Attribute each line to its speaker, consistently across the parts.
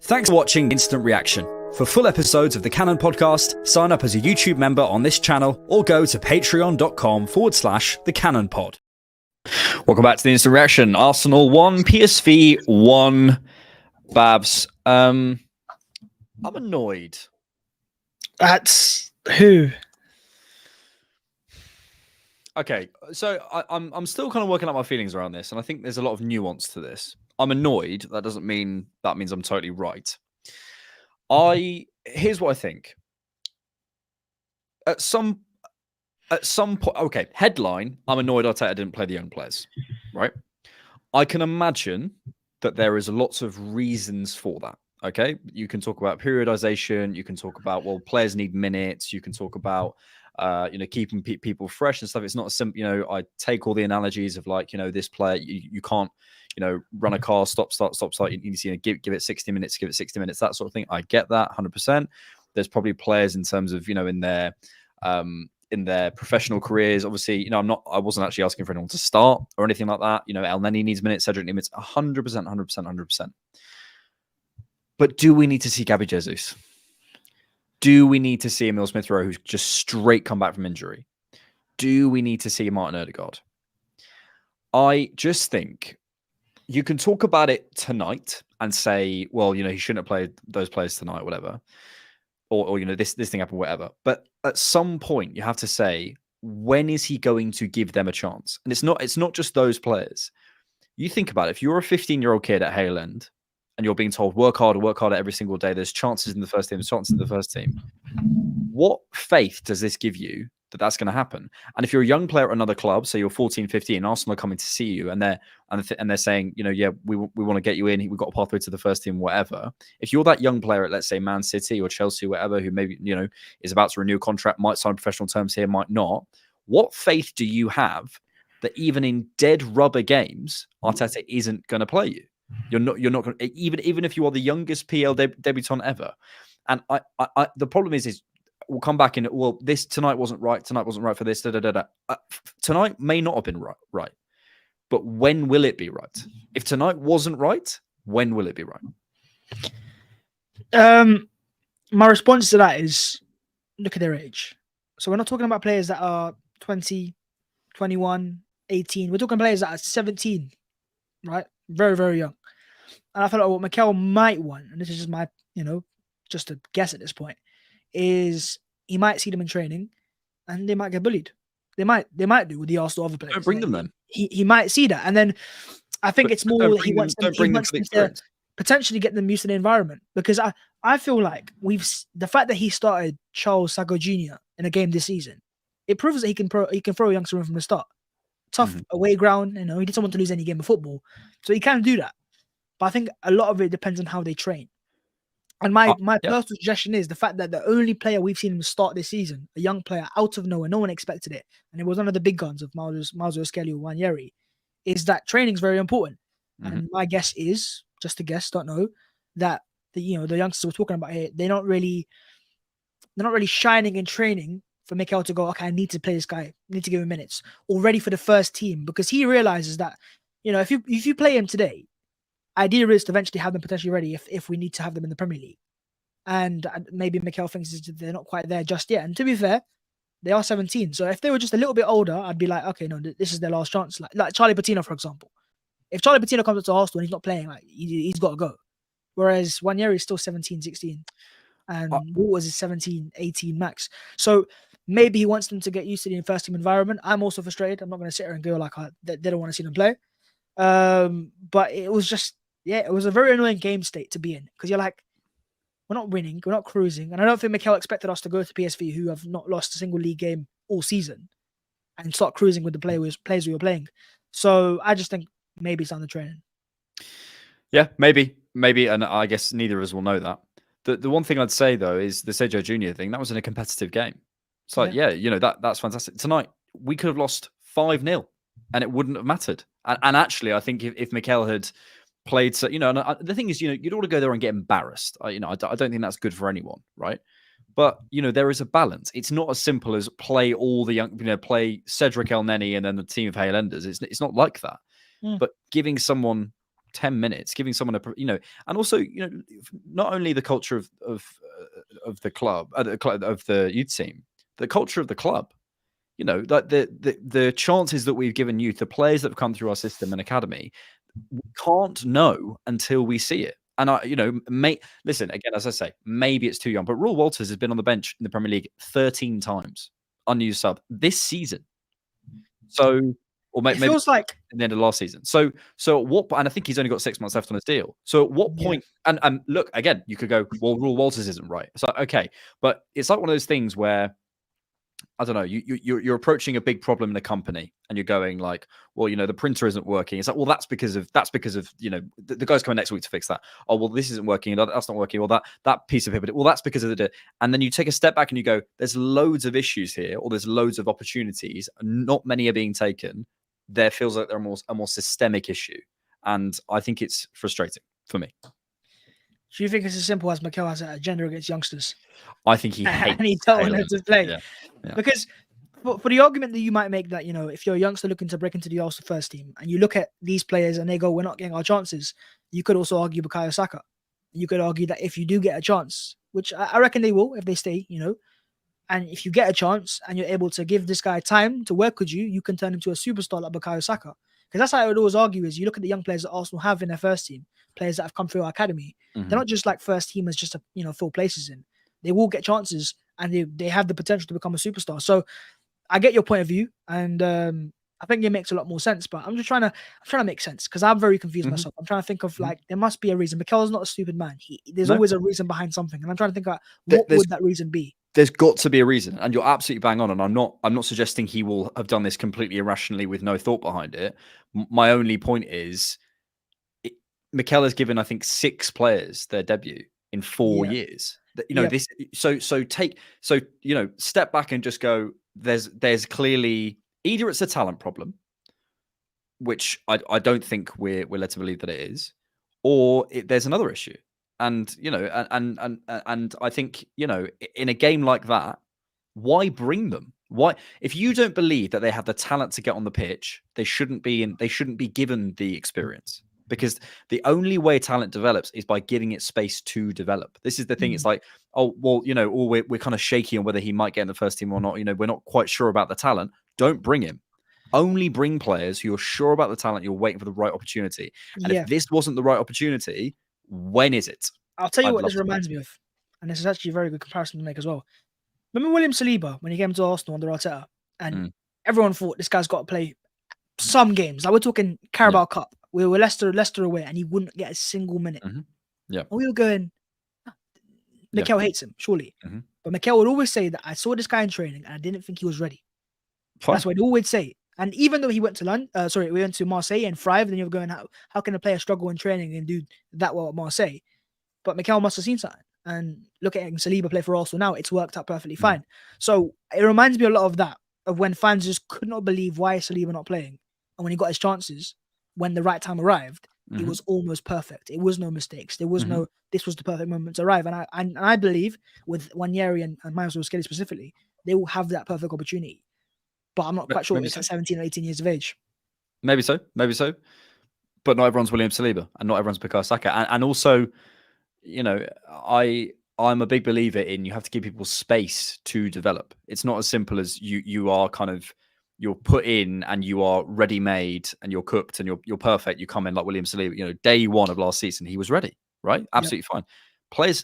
Speaker 1: Thanks for watching Instant Reaction. For full episodes of the Cannon Podcast, sign up as a YouTube member on this channel or go to patreon.com/thecannonpod. Welcome back to the Instant Reaction. Arsenal 1, PSV 1. Bhavs, I'm annoyed.
Speaker 2: That's who?
Speaker 1: Okay, so I'm still kind of working out my feelings around this, and I think there's a lot of nuance to this. I'm annoyed. That doesn't mean that means I'm totally right. Here's what I think. At some point, okay, headline, I'm annoyed Arteta didn't play the young players, right? I can imagine that there is lots of reasons for that. Okay, you can talk about periodization. You can talk about, well, players need minutes. You can talk about, keeping people fresh and stuff. It's not a simple, I take all the analogies of like, this player, you can't, run a car, stop, start. You need to give it 60 minutes, that sort of thing. I get that 100%. There's probably players in terms of, in their professional careers. Obviously, I wasn't actually asking for anyone to start or anything like that. El Neni needs minutes, Cedric needs 100%. But do we need to see Gabby Jesus? Do we need to see Emil Smith-Rowe, who's just straight come back from injury? Do we need to see Martin Odegaard? I just think you can talk about it tonight and say, well, he shouldn't have played those players tonight, whatever. Or this thing happened, whatever. But at some point, you have to say, when is he going to give them a chance? And it's not just those players. You think about it. If you're a 15-year-old kid at Hale End and you're being told, work harder every single day, there's chances in the first team, what faith does this give you that that's going to happen? And if you're a young player at another club, so you're 14, 15, Arsenal are coming to see you, and they're saying, yeah, we want to get you in. We've got a pathway to the first team, whatever. If you're that young player at, let's say, Man City or Chelsea, whatever, who maybe is about to renew a contract, might sign professional terms here, might not. What faith do you have that even in dead rubber games, Arteta isn't going to play you? You're not going to, even if you are the youngest PL debutant ever. And the problem is we'll come back in. Well, this tonight wasn't right. Tonight wasn't right for this. Tonight may not have been right, but when will it be right? If tonight wasn't right, when will it be right?
Speaker 2: My response to that is look at their age. So we're not talking about players that are 20, 21, 18. We're talking players that are 17, right? Very, very young. And I feel like what Mikel might want, and this is just my, just a guess at this point, is he might see them in training and they might get bullied. They might do with the Arsenal other players.
Speaker 1: Don't bring them then.
Speaker 2: He might see that. And then I think it's more that he wants them to potentially get them used to the environment. Because I feel like the fact that he started Charles Sago Jr. in a game this season, it proves that he can throw a youngster in from the start. Tough away ground, he didn't want to lose any game of football. So he can do that. But I think a lot of it depends on how they train. And my personal suggestion is the fact that the only player we've seen him start this season, a young player out of nowhere, no one expected it, and it was one of the big guns of Mauro Skelly or Wanyeri, is that training is very important. And my guess is, just a guess, don't know, that the youngsters we're talking about here, they're not really shining in training for Mikel to go, okay, I need to play this guy, I need to give him minutes, or ready for the first team, because he realizes that, if you play him today, idea is to eventually have them potentially ready if we need to have them in the Premier League. And maybe Mikel thinks they're not quite there just yet. And to be fair, they are 17. So if they were just a little bit older, I'd be like, okay, no, this is their last chance. Like Charlie Patino, for example. If Charlie Patino comes up to Arsenal and he's not playing, he's got to go. Whereas Wanyeri is still 17, 16. And Waters is 17, 18 max. So maybe he wants them to get used to the first team environment. I'm also frustrated. I'm not going to sit here and go like they don't want to see them play. But it was just, it was a very annoying game state to be in, because you're like, we're not winning, we're not cruising. And I don't think Mikel expected us to go to PSV, who have not lost a single league game all season, and start cruising with the players we were playing. So I just think maybe it's on the training. Yeah,
Speaker 1: maybe. And I guess neither of us will know that. The one thing I'd say, though, is the Sergio Jr. thing. That was in a competitive game. It's like, that's fantastic. Tonight, we could have lost 5-0 and it wouldn't have mattered. And actually, I think if Mikel had played, so and the thing is, you don't want to go there and get embarrassed. I don't think that's good for anyone, right? But there is a balance. It's not as simple as play all the young, play Cedric El Neni and then the team of Hale Enders. It's not like that. But giving someone 10 minutes, giving someone and also, not only the culture of the club, of the youth team, the culture of the club. Like the chances that we've given youth, the players that have come through our system and academy, we can't know until we see it. And listen again, as I say, maybe it's too young, but Raul Walters has been on the bench in the Premier League 13 times, unused sub this season. So, or maybe
Speaker 2: feels like
Speaker 1: at the end of last season. So at what? And I think he's only got 6 months left on his deal. So at what point? And look again, you could go, well, Raul Walters isn't right. It's like, okay, but it's like one of those things where, I don't know, you're approaching a big problem in a company and you're going like, well, the printer isn't working. It's like, well, that's because of the guy's coming next week to fix that. Oh, well, this isn't working. That's not working. Well, that piece of paper, well, that's because of the, and then you take a step back and you go, there's loads of issues here, or there's loads of opportunities. Not many are being taken. There feels like they're a more systemic issue. And I think it's frustrating for me.
Speaker 2: Do you think it's as simple as Mikel has an agenda against youngsters?
Speaker 1: I think he hates
Speaker 2: and he don't want them to play.
Speaker 1: Yeah.
Speaker 2: Because for the argument that you might make that, if you're a youngster looking to break into the Arsenal first team and you look at these players and they go, we're not getting our chances, you could also argue Bukayo Saka. You could argue that if you do get a chance, which I reckon they will if they stay, and if you get a chance and you're able to give this guy time to work with you, you can turn him to a superstar like Bukayo Saka. Because that's how I would always argue is you look at the young players that Arsenal have in their first team, players that have come through our academy. Mm-hmm. They're not just like first teamers just to, fill places in. They will get chances and they have the potential to become a superstar. So I get your point of view and I think it makes a lot more sense, but I'm trying to make sense because I'm very confused myself. I'm trying to think of like, there must be a reason. Mikel's not a stupid man. There's always a reason behind something. And I'm trying to think about what would that reason be?
Speaker 1: There's got to be a reason, and you're absolutely bang on. And I'm not suggesting he will have done this completely irrationally with no thought behind it. My only point is, Mikel has given, I think, 6 players their debut in 4 years. This. So step back and just go. There's clearly either it's a talent problem, which I don't think we're led to believe that it is, or there's another issue. And and I think in a game like that, why bring them? Why, if you don't believe that they have the talent to get on the pitch, they shouldn't be given the experience, because the only way talent develops is by giving it space to develop. This is the thing. It's like, oh well, or we're kind of shaky on whether he might get in the first team or not. We're not quite sure about the talent. Don't bring him. Only bring players who you're sure about the talent. You're waiting for the right opportunity. And if this wasn't the right opportunity, when is it?
Speaker 2: I'll tell you what this reminds me of. And this is actually a very good comparison to make as well. Remember William Saliba when he came to Arsenal under Arteta? And everyone thought this guy's got to play some games. Like we're talking Carabao Cup. We were Leicester away and he wouldn't get a single minute.
Speaker 1: Yeah.
Speaker 2: And we were going, Mikel hates him, surely. But Mikel would always say that I saw this guy in training and I didn't think he was ready. Fine. That's what he'd always say. And even though he went to we went to Marseille and thrived, and you're going, how can a player struggle in training and do that well at Marseille? But Mikel must have seen something. And look at Saliba play for Arsenal now; it's worked out perfectly fine. So it reminds me a lot of that, of when fans just could not believe why is Saliba not playing, and when he got his chances, when the right time arrived, it was almost perfect. It was no mistakes. There was no. This was the perfect moment to arrive, and I believe with Wanyeri and Miles Skelly specifically, they will have that perfect opportunity. But I'm not quite sure it's at 17 or 18 years of age.
Speaker 1: Maybe so. But not everyone's William Saliba and not everyone's Bukayo Saka. And also, I'm a big believer in you have to give people space to develop. It's not as simple as you're put in and you are ready-made and you're cooked and you're perfect. You come in like William Saliba. Day 1 of last season, he was ready, right? Absolutely fine.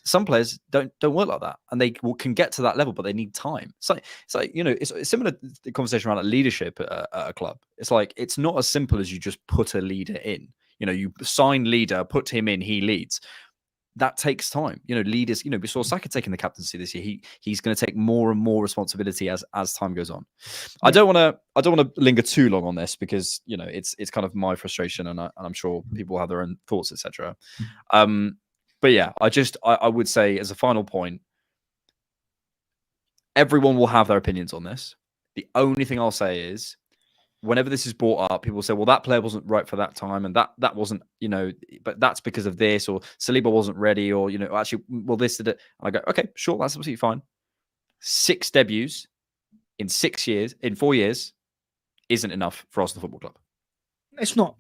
Speaker 1: Some players don't work like that, and they can get to that level, but they need time. It's similar to the conversation around leadership at a club. It's like, it's not as simple as you just put a leader in. You sign leader, put him in, he leads. That takes time. Leaders. We saw Saka taking the captaincy this year. He's going to take more and more responsibility as time goes on. Yeah. I don't want to linger too long on this because it's kind of my frustration, and I'm sure people have their own thoughts, etc. But yeah, I would say as a final point, everyone will have their opinions on this. The only thing I'll say is, whenever this is brought up, people say, well, that player wasn't right for that time, and that wasn't, but that's because of this, or Saliba wasn't ready, or, actually, well, this did it. And I go, okay, sure, that's absolutely fine. 6 debuts in 4 years isn't enough for Arsenal Football Club.
Speaker 2: It's not.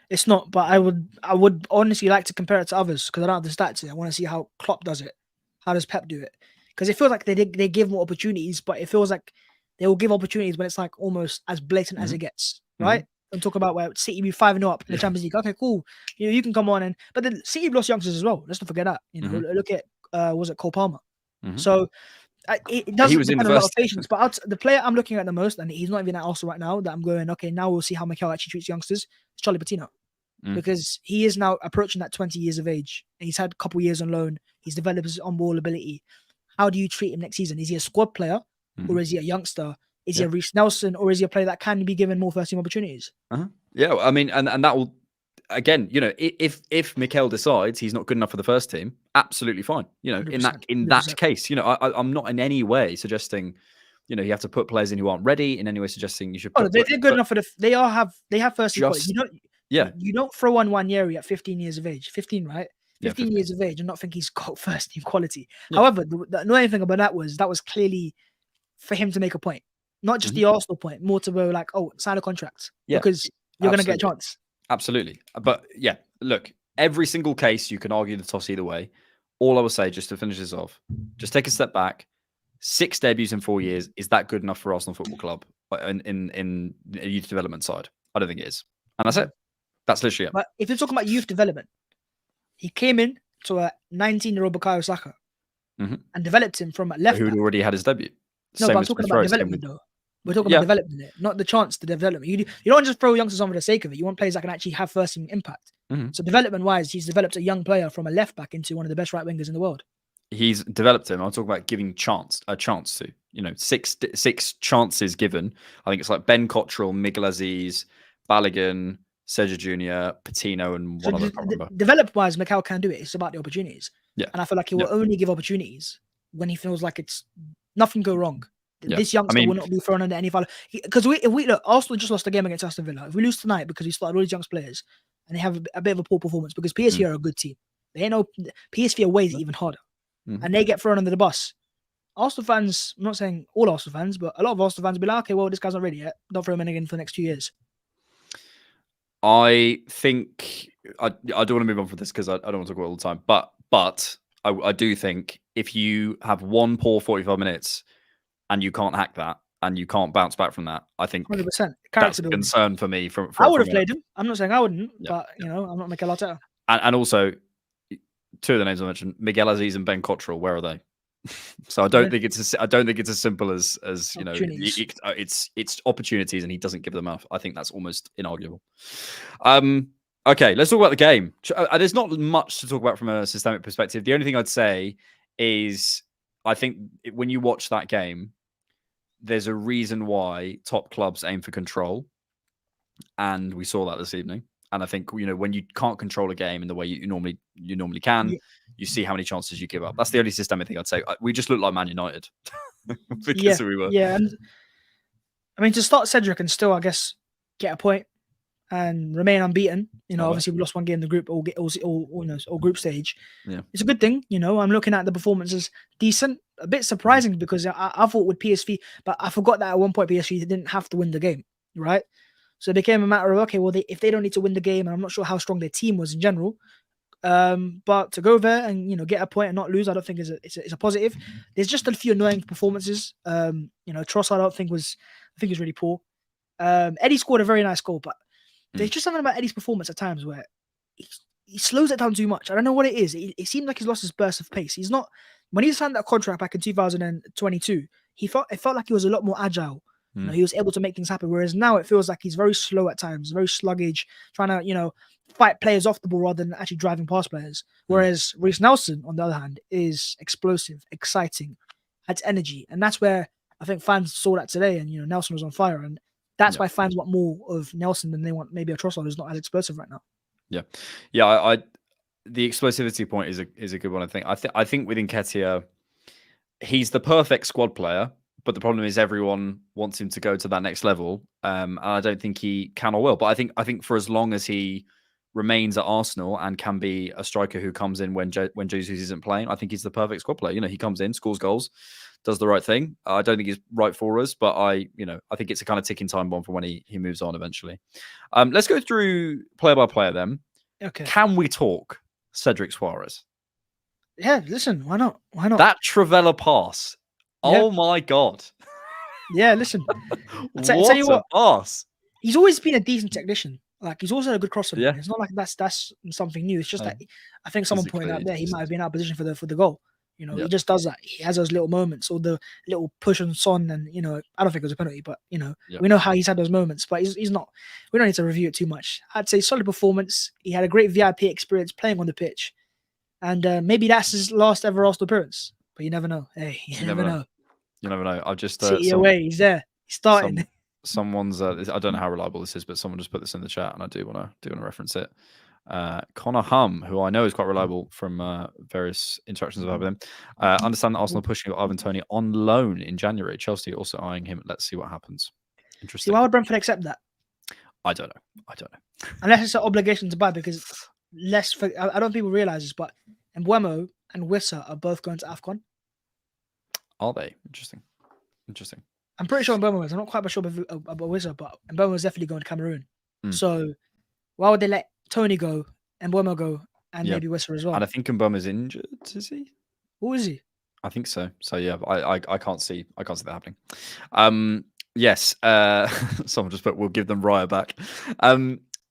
Speaker 2: It's not, but I would honestly like to compare it to others because I don't have the stats. I want to see how Klopp does it. How does Pep do it? Because it feels like they give more opportunities, but it feels like they will give opportunities when it's like almost as blatant as it gets, right? I'm talking about where City be 5-0 up in the Champions League. Okay, cool. You can come on but the City lost youngsters as well. Let's not forget that. Look at was it Cole Palmer? So it doesn't depend on a lot of patience. But the player I'm looking at the most, and he's not even at Arsenal right now, that I'm going, okay, now we'll see how Mikel actually treats youngsters. It's Charlie Patino. Because he is now approaching that 20 years of age. And he's had a couple years on loan. He's developed his on-ball ability. How do you treat him next season? Is he a squad player or is he a youngster? Is he a Reece Nelson or is he a player that can be given more first-team opportunities?
Speaker 1: Yeah, I mean, and that will, again, if Mikel decides he's not good enough for the first team, absolutely fine. 100%. in that case, I'm not in any way suggesting, you have to put players in who aren't ready. In any way, suggesting you should.
Speaker 2: They're good enough for they have first team quality. You don't throw on Nwaneri at 15 years of age. 15, right? 15 years of age and not think he's got first team quality. Yeah. However, the annoying thing about that was clearly for him to make a point. Not just the Arsenal point, more to go like, sign a contract. Yeah, because you're going to get a chance.
Speaker 1: Absolutely. But yeah, look, every single case, you can argue the toss either way. All I will say, just to finish this off, just take a step back. 6 debuts in 4 years. Is that good enough for Arsenal Football Club in a youth development side? I don't think it is. And that's it. That's literally it.
Speaker 2: But if you're talking about youth development, he came in to a 19-year-old Bukayo Saka and developed him from a left
Speaker 1: who'd already had his debut.
Speaker 2: No, but I'm talking about development, though. We're talking about development, not the chance to development. You don't just throw youngsters on for the sake of it. You want players that can actually have first-team impact. So development-wise, he's developed a young player from a left-back into one of the best right wingers in the world.
Speaker 1: He's developed him. I'm talking about giving a chance to. 6 chances given. I think it's like Ben Cottrell, Miguel Aziz, Balogun, Sergio Jr., Patino, and one other. I can't remember.
Speaker 2: Development-wise, Mikel can do it. It's about the opportunities.
Speaker 1: Yeah.
Speaker 2: And I feel like he will only give opportunities when he feels like it's nothing go wrong. Yeah. This youngster will not be thrown under any foul. Because if we look, Arsenal just lost a game against Aston Villa. If we lose tonight because we started all these young players and they have a bit of a poor performance, because PSV are a good team. They ain't no PSV away is even harder. And they get thrown under the bus. Arsenal fans, I'm not saying all Arsenal fans, but a lot of Arsenal fans will be like, okay, well, this guy's not ready yet. Don't throw him in again for the next 2 years.
Speaker 1: I think I don't want to move on from this because I don't want to talk about it all the time. But I do think if you have one poor 45 minutes and you can't hack that and you can't bounce back from that, I think
Speaker 2: 100%.
Speaker 1: That's a concern for me.
Speaker 2: I would have played him. I'm not saying I wouldn't, but I'm not Mikel Arteta.
Speaker 1: And also, 2 of the names I mentioned, Miguel Aziz and Ben Cottrell. Where are they? So I don't think it's as simple as it's opportunities and he doesn't give them enough. I think that's almost inarguable. Okay, let's talk about the game. There's not much to talk about from a systemic perspective. The only thing I'd say is I think when you watch that game, there's a reason why top clubs aim for control, and we saw that this evening. And I think, when you can't control a game in the way you normally can, you see how many chances you give up. That's the only systemic thing I'd say. We just look like Man United because we were.
Speaker 2: Yeah, and I mean, to start Cedric and still, I guess, get a point and remain unbeaten. Obviously we lost one game in the group or group stage.
Speaker 1: Yeah,
Speaker 2: it's a good thing. I'm looking at the performances decent. A bit surprising because I thought with PSV, but I forgot that at one point PSV didn't have to win the game, right? So it became a matter of, okay, well, if they don't need to win the game, and I'm not sure how strong their team was in general, but to go there and, get a point and not lose, I don't think is a positive. There's just a few annoying performances. Trossard, I think is really poor. Eddie scored a very nice goal, but there's just something about Eddie's performance at times where he slows it down too much. I don't know what it is. It seems like he's lost his burst of pace. He's not, when he signed that contract back in 2022, it felt like he was a lot more agile. He was able to make things happen. Whereas now it feels like he's very slow at times, very sluggish, trying to, fight players off the ball rather than actually driving past players. Whereas Reece Nelson, on the other hand, is explosive, exciting, adds energy. And that's where I think fans saw that today. And, Nelson was on fire. And that's why fans want more of Nelson than they want maybe a Trossard who's not as explosive right now.
Speaker 1: Yeah. Yeah. The explosivity point is a good one. I think with Nketiah, he's the perfect squad player. But the problem is everyone wants him to go to that next level, and I don't think he can or will. But I think for as long as he remains at Arsenal and can be a striker who comes in when Jesus isn't playing, I think he's the perfect squad player. He comes in, scores goals, does the right thing. I don't think he's right for us, but I think it's a kind of ticking time bomb for when he moves on eventually. Let's go through player by player then.
Speaker 2: Okay.
Speaker 1: Can we talk Cedric Suarez?
Speaker 2: Yeah, listen, why not? Why not?
Speaker 1: That Travella pass. Yeah. Oh my God.
Speaker 2: Yeah, listen.
Speaker 1: What tell you what, pass.
Speaker 2: He's always been a decent technician. Like, he's also a good crosser. Yeah. It's not like that's something new. It's just that I think someone pointed out there he might have been out of position for the goal. He just does that. He has those little moments, or the little push on Son, and I don't think it was a penalty, but we know how he's had those moments. But he's not. We don't need to review it too much. I'd say solid performance. He had a great VIP experience playing on the pitch, and maybe that's his last ever Arsenal appearance. But you never know. Hey, you never know.
Speaker 1: You never know. I've just
Speaker 2: City away. He's there. He's starting.
Speaker 1: Someone's I don't know how reliable this is, but someone just put this in the chat, and I do want to reference it. Connor Hum, who I know is quite reliable from various interactions I've had with him, understand that Arsenal pushing Ivan Toney on loan in January. Chelsea also eyeing him. Let's see what happens. Interesting.
Speaker 2: See, why would Brentford accept that?
Speaker 1: I don't know.
Speaker 2: Unless it's an obligation to buy, because I don't know if people realise this, but Mbeumo and Wissa are both going to AFCON.
Speaker 1: Are they? Interesting.
Speaker 2: I'm pretty sure Mbeumo is. I'm not quite sure about Wissa, but Mbeumo is definitely going to Cameroon. So why would they let Tony go, Mbeumo go, and maybe Wissa as well?
Speaker 1: And I think Mbeumo's injured, is he?
Speaker 2: Who is he?
Speaker 1: I think so. So yeah, I can't see that happening. Yes. Someone just put, we'll give them Raya back.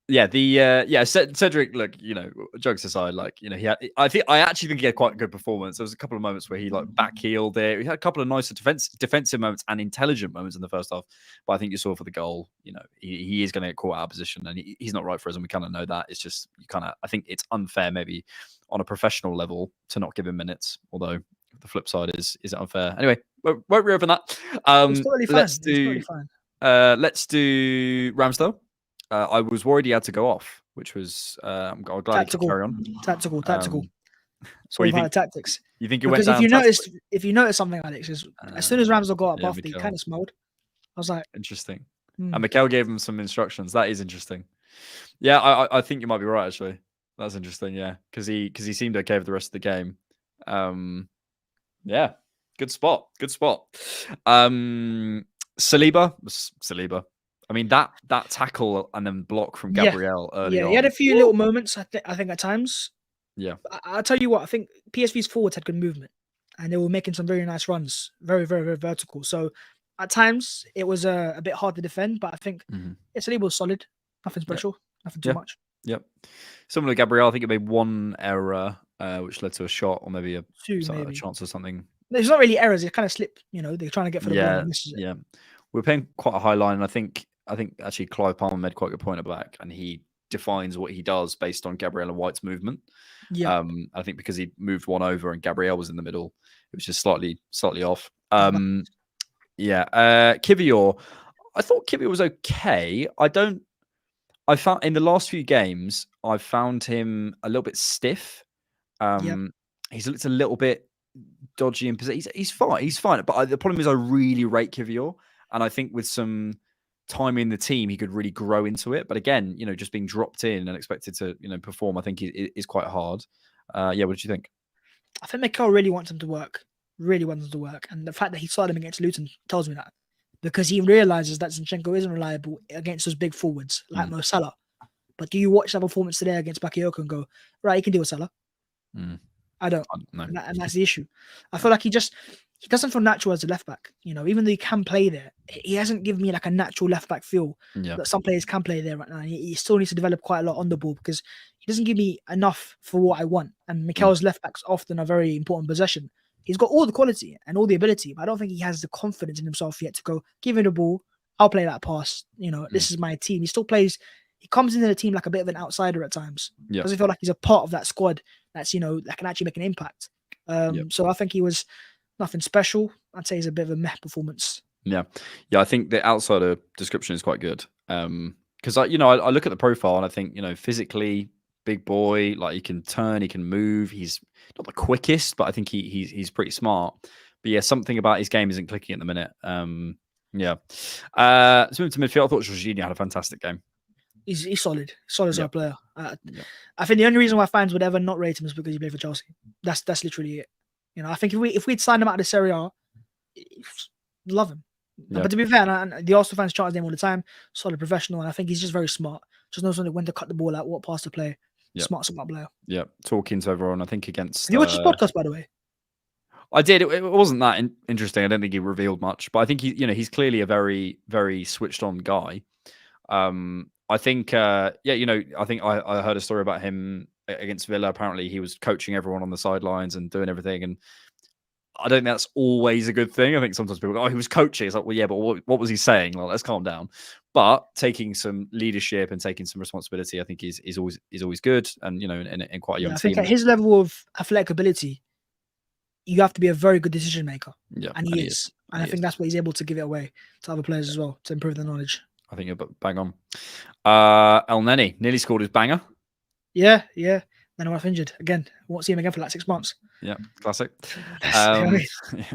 Speaker 1: Cedric, look, jokes aside, I actually think he had quite a good performance. There was a couple of moments where he backheeled it. He had a couple of nice defensive moments and intelligent moments in the first half. But I think you saw for the goal, he is going to get caught out of position, and he's not right for us, and we kind of know that. It's just I think it's unfair maybe on a professional level to not give him minutes. Although the flip side is it unfair? Anyway, won't reopen that.
Speaker 2: It's totally fine.
Speaker 1: Let's do Ramsdale. I was worried he had to go off, which was I'm glad he could carry on.
Speaker 2: Tactical. Sorry about the tactics.
Speaker 1: You think it
Speaker 2: went
Speaker 1: down?
Speaker 2: If you notice something, Alex, is as soon as Ramsdale got up after, he kind of smelled. I was like,
Speaker 1: interesting. And Mikel gave him some instructions. That is interesting. Yeah, I think you might be right actually. That's interesting. Yeah, because he seemed okay for the rest of the game. Yeah, good spot. Saliba. I mean, that tackle and then block from Gabriel early on.
Speaker 2: He had a few little moments, I think, at times.
Speaker 1: Yeah.
Speaker 2: I'll tell you what, I think PSV's forwards had good movement, and they were making some very nice runs, very, very, very vertical. So at times, it was a bit hard to defend, but I think Saliba was solid. Nothing special, nothing too much.
Speaker 1: Yep. Similar to Gabriel, I think it made one error, which led to a shot or maybe a chance or something.
Speaker 2: There's not really errors. It kind of slip, they're trying to get for the ball.
Speaker 1: Yeah. We're playing quite a high line, and I think actually Clive Palmer made quite a good point at back, and he defines what he does based on Gabriel and White's movement.
Speaker 2: Yeah.
Speaker 1: I think because he moved one over and Gabriel was in the middle, it was just slightly off. Kivior, I thought Kivior was okay. I found in the last few games, I found him a little bit stiff. He's looked a little bit dodgy in position. He's fine. But the problem is I really rate Kivior, and I think with some time in the team, he could really grow into it. But again, just being dropped in and expected to, perform, I think is quite hard. What did you think?
Speaker 2: I think Mikel really wants him to work. And the fact that he started him against Luton tells me that. Because he realizes that Zinchenko isn't reliable against those big forwards like Mo Salah. But do you watch that performance today against Bakayoko and go, right, he can deal with Salah? I don't. No. And that's the issue. I feel like he doesn't feel natural as a left back. Even though he can play there, he hasn't given me like a natural left back feel that some players can play there right now. He still needs to develop quite a lot on the ball because he doesn't give me enough for what I want. And Mikel's left backs often are very important possession. He's got all the quality and all the ability, but I don't think he has the confidence in himself yet to go, give him the ball, I'll play that pass. This is my team. He still plays. He comes into the team like a bit of an outsider at times. Doesn't feel like he's a part of that squad that's, that can actually make an impact. So I think he was nothing special. I'd say he's a bit of a meh performance.
Speaker 1: Yeah. I think the outsider description is quite good. Because I look at the profile and I think, physically, big boy, like he can turn, he can move. He's not the quickest, but I think he's pretty smart. But something about his game isn't clicking at the minute. Let's move to midfield. I thought Jorginho had a fantastic game.
Speaker 2: He's solid as a player. I think the only reason why fans would ever not rate him is because he played for Chelsea. That's literally it. I think if we'd signed him out of the Serie A, love him. But to be fair, and the Arsenal fans chant his name all the time. Solid professional, and I think he's just very smart. Just knows when to cut the ball out, what pass to play. Smart player.
Speaker 1: Yeah, talking to everyone. I think against.
Speaker 2: Have you watched his podcast, by the way?
Speaker 1: I did. It wasn't that interesting. I don't think he revealed much, but I think he's clearly a very, very switched on guy. I think, I think I heard a story about him against Villa. Apparently, he was coaching everyone on the sidelines and doing everything. And I don't think that's always a good thing. I think sometimes people go, "Oh, he was coaching." It's like, well, yeah, but what was he saying? Like, let's calm down. But taking some leadership and taking some responsibility, I think is always good. And in quite a young team.
Speaker 2: I think at his level of athletic ability, you have to be a very good decision maker.
Speaker 1: Yeah,
Speaker 2: and he is. And I think that's what he's able to give it away to other players as well to improve their knowledge.
Speaker 1: I think you're bang on. El Neni nearly scored his banger.
Speaker 2: Yeah. Then I was injured again. Won't see him again for like 6 months.
Speaker 1: Yeah, classic.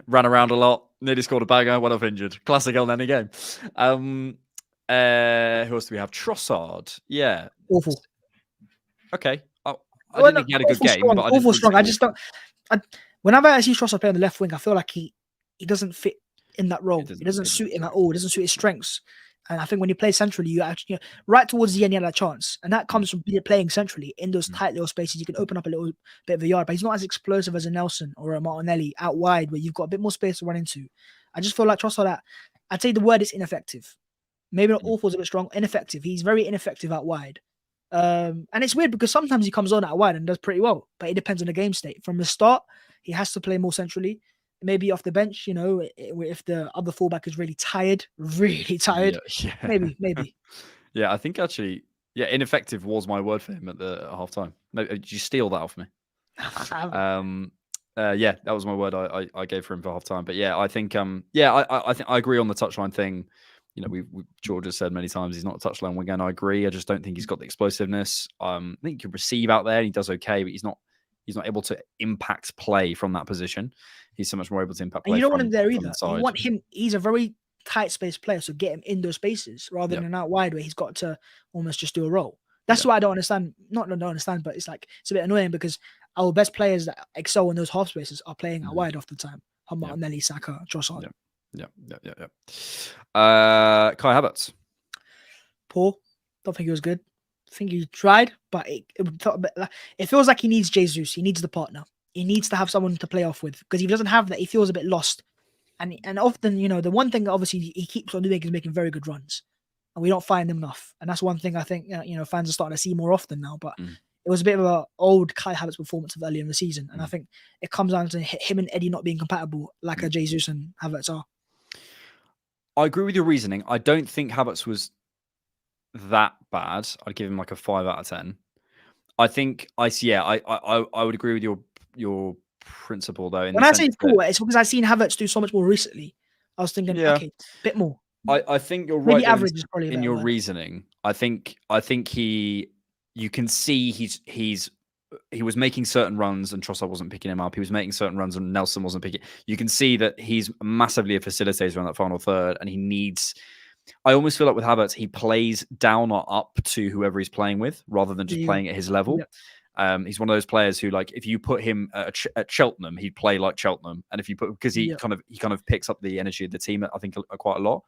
Speaker 1: Ran around a lot, nearly scored a banger, went off injured. Classic El Neni game. Who else do we have? Trossard. Yeah.
Speaker 2: Awful.
Speaker 1: Okay. I didn't think he had a good game. But
Speaker 2: awful strong. I just don't. Whenever I see Trossard play on the left wing, I feel like he doesn't fit in that role. It doesn't suit him at all. It doesn't suit his strengths. And I think when you play centrally, you actually right towards the end, you had that chance, and that comes from playing centrally in those tight little spaces. You can open up a little bit of a yard, but he's not as explosive as a Nelson or a Martinelli out wide, where you've got a bit more space to run into. I just feel like Trossard, I'd say the word is ineffective. Maybe not awful is a bit strong. Ineffective. He's very ineffective out wide. And it's weird because sometimes he comes on out wide and does pretty well, but it depends on the game state. From the start, he has to play more centrally. Maybe off the bench, if the other fullback is really tired, maybe.
Speaker 1: Yeah, I think actually, ineffective was my word for him at the half time. Maybe, did you steal that off me? That was my word I gave for him for half time. But yeah, I think, I think I agree on the touchline thing. George has said many times he's not a touchline winger, and I agree. I just don't think he's got the explosiveness. I think he can receive out there, and he does okay, but he's not able to impact play from that position. He's so much more able to impact play.
Speaker 2: And you don't want him there either. You want him. He's a very tight space player, so get him in those spaces rather than out wide where he's got to almost just do a roll. That's why I don't understand. Not don't understand, but it's a bit annoying because our best players that excel in those half spaces are playing out wide off the time. Martinelli, Saka, Trossard.
Speaker 1: Yeah. Kai Havertz.
Speaker 2: Poor. Don't think he was good. I think he tried, but it feels like he needs Jesus. He needs the partner. He needs to have someone to play off with, because if he doesn't have that, he feels a bit lost. And often, the one thing obviously he keeps on doing is making very good runs, and we don't find them enough. And that's one thing I think fans are starting to see more often now. But it was a bit of an old Kai Havertz performance of earlier in the season, and I think it comes down to him and Eddie not being compatible, like a Jesus and Havertz are.
Speaker 1: I agree with your reasoning. I don't think Havertz was that bad. I'd give him like a 5 out of 10. I think I would agree with your principle though.
Speaker 2: When I say poor, it's because I've seen Havertz do so much more recently. I was thinking, okay, a bit more.
Speaker 1: I think you're right.
Speaker 2: Maybe average is probably
Speaker 1: in your reasoning. I think you can see he was making certain runs and Trossard wasn't picking him up. He was making certain runs and Nelson wasn't picking. You can see that he's massively a facilitator on that final third, and he needs. I almost feel like with Havertz, he plays down or up to whoever he's playing with, rather than just playing at his level. Yeah. He's one of those players who, like, if you put him at Cheltenham, he'd play like Cheltenham, and if you put because he kind of picks up the energy of the team, I think quite a lot.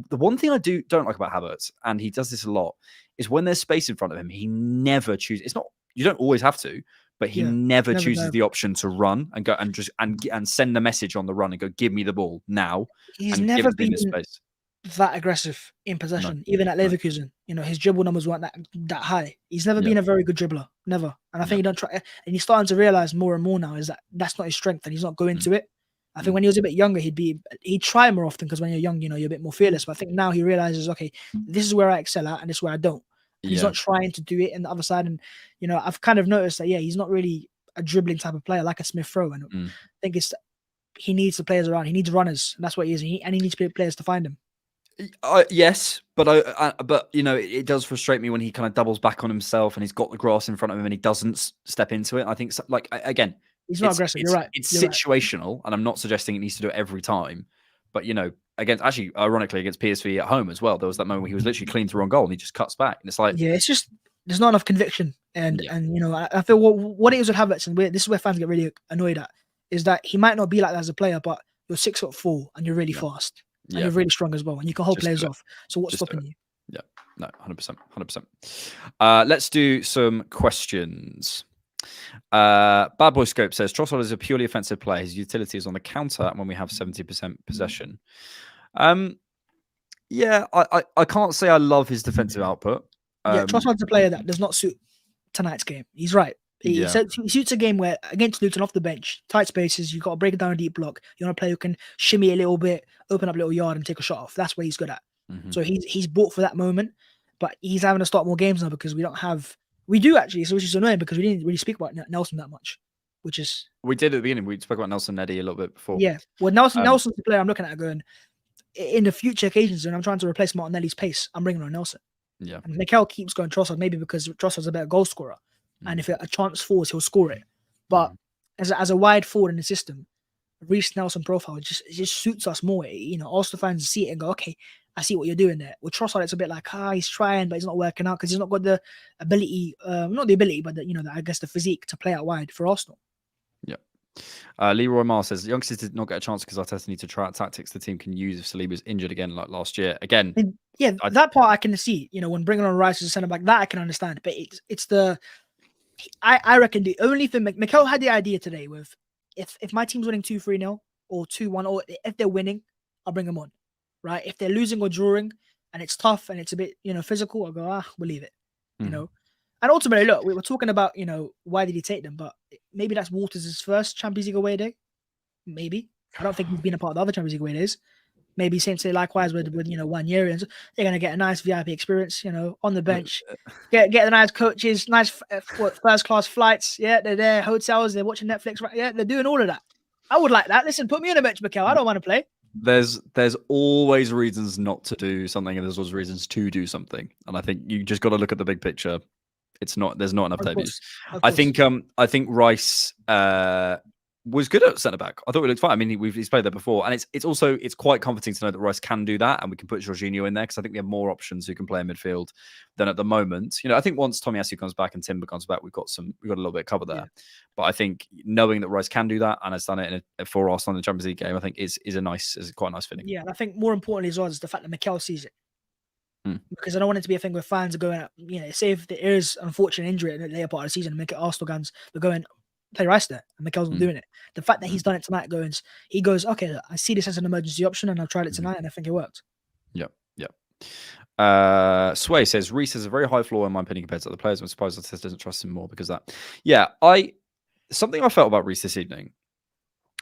Speaker 1: The one thing I don't like about Havertz, and he does this a lot, is when there's space in front of him, he never chooses. It's not you don't always have to, but he never chooses the option to run and go and send the message on the run and go, give me the ball now.
Speaker 2: He's never been space. That aggressive in possession, even at Leverkusen. His dribble numbers weren't that high. He's never been a very good dribbler, never. And I think he don't try. And he's starting to realize more and more now is that that's not his strength, and he's not going to it. I think when he was a bit younger, he'd try more often because when you're young, you're a bit more fearless. But I think now he realizes, okay, this is where I excel at, and this is where I don't. He's not trying to do it in the other side, and I've kind of noticed that he's not really a dribbling type of player like a Smith Rowe, and I think he needs the players around. He needs runners, and that's what he is, and he needs players to find him.
Speaker 1: Yes, but it does frustrate me when he kind of doubles back on himself and he's got the grass in front of him and he doesn't step into it. I think, again,
Speaker 2: he's not aggressive. You're right.
Speaker 1: It's situational, and I'm not suggesting it needs to do it every time. But ironically, against PSV at home as well, there was that moment where he was literally clean through on goal and he just cuts back, and it's like,
Speaker 2: it's just there's not enough conviction, and I feel what it is with Havertz, and this is where fans get really annoyed at, is that he might not be like that as a player, but you're 6'4" and you're really fast, and you're really strong as well, and you can hold players off. So what's stopping you?
Speaker 1: Yeah, no, 100%. Let's do some questions. Bad Boy Scope says Trossard is a purely offensive player. His utility is on the counter when we have 70% possession. Yeah, I can't say I love his defensive output.
Speaker 2: Trossard's a player that does not suit tonight's game. He's right. He suits a game where against Luton off the bench, tight spaces, you've got to break it down a deep block. You want a player who can shimmy a little bit, open up a little yard and take a shot off. That's what he's good at. So he's bought for that moment, but he's having to start more games now because we do actually, so which is annoying because we didn't really speak about Nelson that much,
Speaker 1: we did at the beginning. We spoke about Nelson Neddy a little bit before.
Speaker 2: Yeah, well, Nelson's the player I'm looking at going in the future occasions when I'm trying to replace Martinelli's pace. I'm bringing on Nelson.
Speaker 1: Yeah,
Speaker 2: and Mikel keeps going Trossard maybe because Trossard's a better goal scorer, and if a chance falls, he'll score it. But as a wide forward in the system, Reece Nelson profile just suits us more. Arsenal fans see it and go, okay, I see what you're doing there. With Trossard, it's a bit like, he's trying, but he's not working out because he's not got the ability, not the ability, but I guess the physique to play out wide for Arsenal.
Speaker 1: Yeah. Leroy Marr says youngsters did not get a chance because Arteta need to try out tactics the team can use if Saliba's injured again like last year. Again,
Speaker 2: that part I can see. When bringing on Rice as a centre back, that I can understand. But it's the I reckon the only thing Mikel had the idea today with if my team's winning 2-3-0 or 2-1, or if they're winning, I'll bring them on. Right? If they're losing or drawing and it's tough and it's a bit physical, I'll go we'll leave it. And ultimately, look, we were talking about, why did he take them? But maybe that's Waters' first Champions League away day. Maybe. I don't think he's been a part of the other Champions League away days. Maybe same say likewise with 1 year. And they're going to get a nice VIP experience, on the bench. Get the nice coaches, nice first-class flights. Yeah, they're there, hotels, they're watching Netflix. Right? Yeah, they're doing all of that. I would like that. Listen, put me on the bench, Mikel. I don't want to play.
Speaker 1: There's always reasons not to do something, and there's always reasons to do something. And I think you just got to look at the big picture. There's not enough debuts. I think Rice was good at centre back. I thought he looked fine. I mean, he's played there before, and it's quite comforting to know that Rice can do that, and we can put Jorginho in there because I think we have more options who can play in midfield than at the moment. I think once Tomiyasu comes back and Timber comes back, we've got a little bit of cover there. Yeah. But I think knowing that Rice can do that and has done it for Arsenal in the Champions League game, I think is quite a nice feeling.
Speaker 2: Yeah, and I think more importantly as well is the fact that Mikel sees it. Because I don't want it to be a thing where fans are going, say if there is unfortunate injury in the later part of the season, make it Arsenal fans, they're going, play Rice there, and Mikel's not doing it. The fact that he's done it tonight he goes, okay, look, I see this as an emergency option, and I've tried it tonight, and I think it worked.
Speaker 1: Yeah. Sway says Reece has a very high floor in my opinion compared to other players. I'm surprised Arteta doesn't trust him more because of that. Yeah, something I felt about Reece this evening.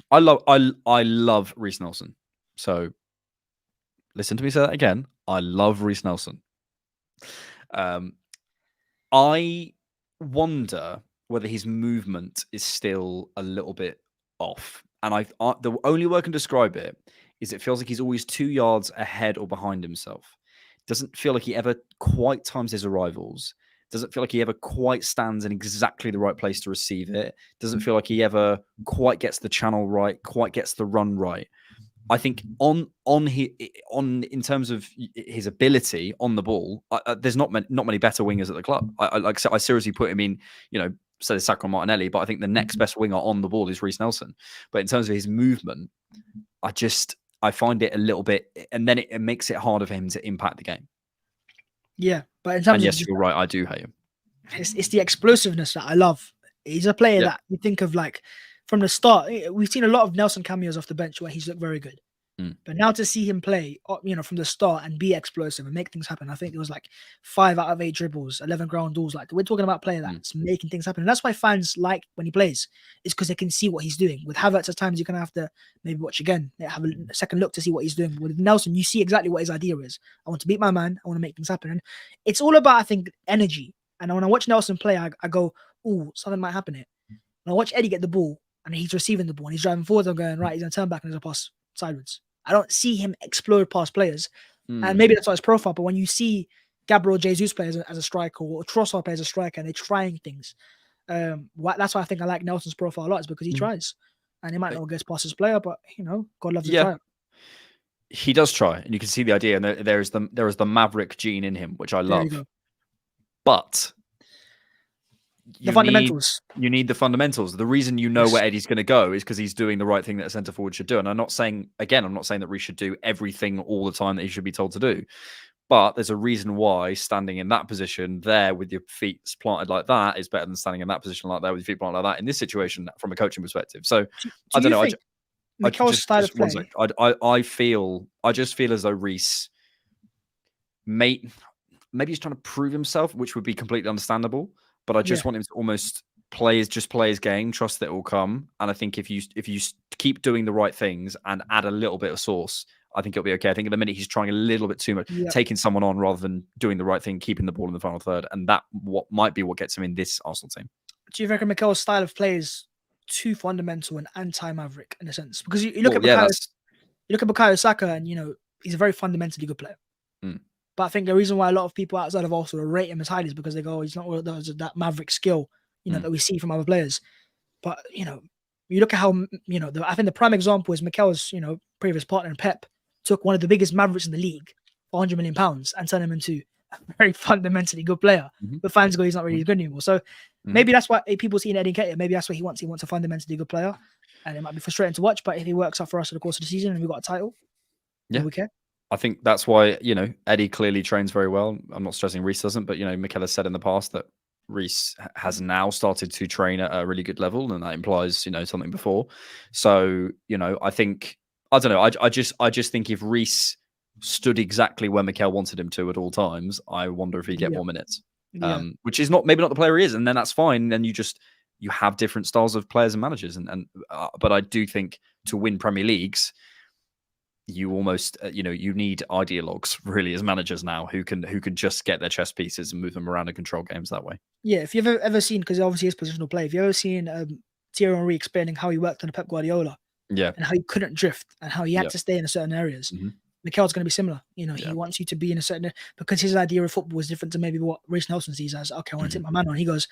Speaker 1: I love Reece Nelson. So listen to me say that again. I love Reece Nelson. I wonder whether his movement is still a little bit off. And the only way I can describe it is it feels like he's always 2 yards ahead or behind himself. Doesn't feel like he ever quite times his arrivals. Doesn't feel like he ever quite stands in exactly the right place to receive it. Doesn't feel like he ever quite gets the channel right, quite gets the run right. I think in terms of his ability on the ball, there's not many better wingers at the club. I seriously put him in, say Sacco Martinelli, but I think the next best winger on the ball is Reece Nelson. But in terms of his movement, I find it a little bit, and then it makes it harder for him to impact the game.
Speaker 2: Yeah, but in terms
Speaker 1: of you're right, I do hate him.
Speaker 2: It's the explosiveness that I love. He's a player that you think of from the start. We've seen a lot of Nelson cameos off the bench where he's looked very good. But now to see him play, from the start and be explosive and make things happen, I think it was 5 out of 8 dribbles, 11 ground balls. We're talking about a player that's making things happen. And that's why fans like when he plays, is because they can see what he's doing. With Havertz, at times you're going to have to maybe watch again, have a second look to see what he's doing. With Nelson, you see exactly what his idea is. I want to beat my man. I want to make things happen. And it's all about, I think, energy. And when I watch Nelson play, I go, oh, something might happen here. When I watch Eddie get the ball and he's receiving the ball and he's driving forward, I'm going, right, he's going to turn back and there's a pass sideways. I don't see him explode past players. And maybe that's not his profile, but when you see Gabriel Jesus play as a striker or Trossard play as a striker and they're trying things, that's why I think I like Nelson's profile a lot, is because he tries. And he might not get past his player, but, God loves a try.
Speaker 1: He does try, and you can see the idea. And there is the maverick gene in him, which I love. But
Speaker 2: the fundamentals.
Speaker 1: You need the fundamentals. The reason you know where Eddie's going to go is because he's doing the right thing that a centre forward should do. And I'm not saying that Reece should do everything all the time that he should be told to do. But there's a reason why standing in that position there with your feet planted like that is better than standing in that position like that with your feet planted like that in this situation from a coaching perspective. So I don't know.
Speaker 2: Mikel's style of play.
Speaker 1: I just feel as though Reece maybe he's trying to prove himself, which would be completely understandable. But I just want him to almost play his game, trust that it will come. And I think if you keep doing the right things and add a little bit of sauce, I think it'll be okay. I think at the minute he's trying a little bit too much, taking someone on rather than doing the right thing, keeping the ball in the final third. And that might be what gets him in this Arsenal team.
Speaker 2: Do you reckon Mikel's style of play is too fundamental and anti-maverick in a sense? Because you look at Bukayo Saka, and he's a very fundamentally good player. But I think the reason why a lot of people outside of Arsenal rate him as highly is because they go, he's not one of those that maverick skill, that we see from other players. But you look at how I think the prime example is Mikel's previous partner Pep took one of the biggest mavericks in the league for £100 million and turned him into a very fundamentally good player. But fans go, he's not really good anymore. So maybe that's why people see in Eddie Nketiah. Maybe that's what he wants. He wants a fundamentally good player, and it might be frustrating to watch. But if he works out for us in the course of the season and we got a title, we care.
Speaker 1: I think that's why Eddie clearly trains very well. I'm not stressing Reece doesn't, but Mikel has said in the past that Reece has now started to train at a really good level, and that implies something before. So I think. I don't know. I just think if Reece stood exactly where Mikel wanted him to at all times, I wonder if he'd get more minutes. Which is maybe not the player he is, and then that's fine. Then you have different styles of players and managers, but I do think to win Premier Leagues, you almost you need ideologues really as managers now who can just get their chess pieces and move them around and control games that way.
Speaker 2: Yeah, if you've ever seen, because obviously it's positional play, if you've ever seen Thierry Henry explaining how he worked under Pep Guardiola. And how he couldn't drift and how he had to stay in certain areas. Mikel's going to be similar. He wants you to be in a certain, because his idea of football is different to maybe what Reece Nelson sees as, okay, I want to take my man on. He goes,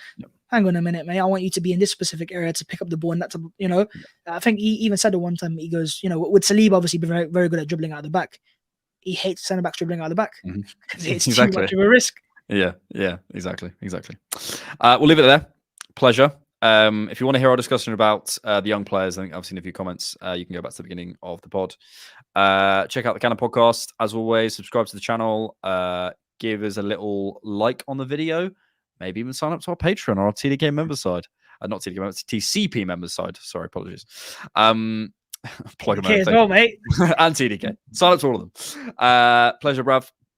Speaker 2: hang on a minute, mate. I want you to be in this specific area to pick up the ball. And that's, I think he even said at one time, he goes, with Saliba obviously being very, very good at dribbling out of the back. He hates centre backs dribbling out of the back. It's too much of a risk.
Speaker 1: Yeah, exactly. We'll leave it there. Pleasure. If you want to hear our discussion about the young players, I think I've seen a few comments. You can go back to the beginning of the pod. Check out the Cannon podcast. As always, subscribe to the channel. Give us a little like on the video. Maybe even sign up to our Patreon or our TDK member side. Not TDK members, TCP members side. Sorry, apologies. Plug them
Speaker 2: as well, mate.
Speaker 1: And TDK. Sign up to all of them. Pleasure,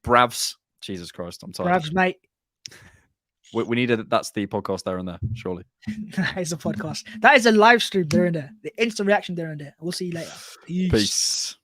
Speaker 1: Bravs. Jesus Christ, I'm tired.
Speaker 2: Bravs, mate.
Speaker 1: We need that's the podcast there and there, surely.
Speaker 2: That is a podcast. That is a live stream there and there. The instant reaction there and there. We'll see you later.
Speaker 1: Peace.